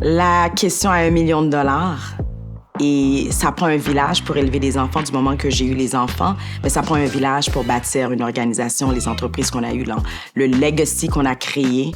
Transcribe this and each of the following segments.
La question à $1 million. Et ça prend un village pour élever des enfants du moment que j'ai eu les enfants. Mais ça prend un village pour bâtir une organisation, les entreprises qu'on a eues, le legacy qu'on a créé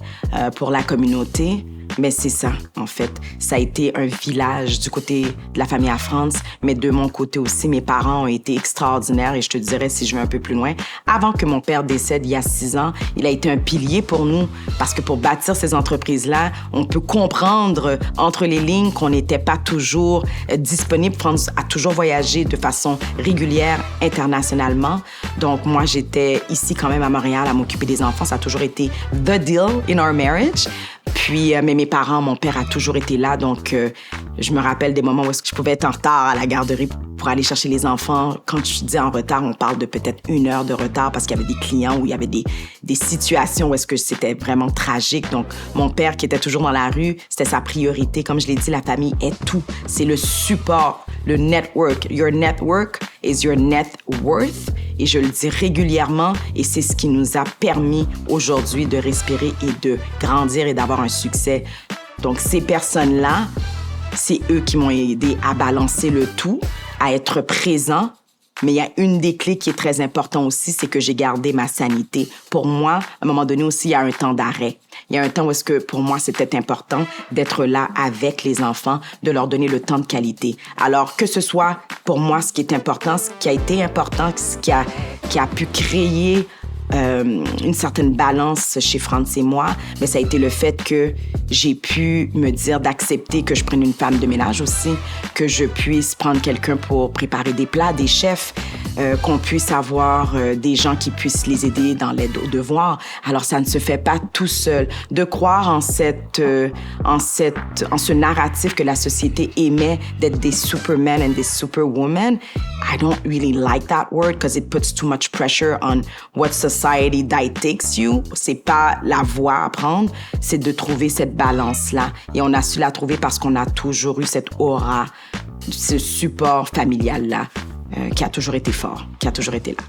pour la communauté. Mais c'est ça, en fait. Ça a été un village du côté de la famille à France, mais de mon côté aussi, mes parents ont été extraordinaires. Et je te dirais, si je vais un peu plus loin, avant que mon père décède il y a 6 ans, il a été un pilier pour nous. Parce que pour bâtir ces entreprises-là, on peut comprendre entre les lignes qu'on n'était pas toujours disponible à toujours voyager de façon régulière internationalement. Donc, moi, j'étais ici quand même à Montréal à m'occuper des enfants. Ça a toujours été the deal in our marriage. Puis, mais mes parents, mon père a toujours été là. Donc, je me rappelle des moments où est-ce que je pouvais être en retard à la garderie pour aller chercher les enfants. Quand je dis en retard, on parle de peut-être 1 heure de retard parce qu'il y avait des clients où il y avait des situations où est-ce que c'était vraiment tragique. Donc, mon père qui était toujours dans la rue, c'était sa priorité. Comme je l'ai dit, la famille est tout. C'est le support, le network. Your network is your net worth. Et je le dis régulièrement et c'est ce qui nous a permis aujourd'hui de respirer et de grandir et d'avoir un succès. Donc, ces personnes-là, c'est eux qui m'ont aidé à balancer le tout, à être présent. Mais il y a une des clés qui est très importante aussi, c'est que j'ai gardé ma sanité. Pour moi, à un moment donné aussi, il y a un temps d'arrêt. Il y a un temps où est-ce que, pour moi, c'était important d'être là avec les enfants, de leur donner le temps de qualité. Alors, que ce soit, pour moi, ce qui est important, ce qui a été important, ce qui a pu créer une certaine balance chez Franz et moi, mais ça a été le fait que j'ai pu me dire d'accepter que je prenne une femme de ménage aussi, que je puisse prendre quelqu'un pour préparer des plats, des chefs, qu'on puisse avoir des gens qui puissent les aider dans l'aide aux devoirs. Alors, ça ne se fait pas tout seul. De croire en ce narratif que la société émet d'être des supermen and des superwomen, I don't really like that word because it puts too much pressure on what society dictates you. C'est pas la voie à prendre, c'est de trouver cette balance-là. Et on a su la trouver parce qu'on a toujours eu cette aura, ce support familial-là qui a toujours été fort, qui a toujours été là.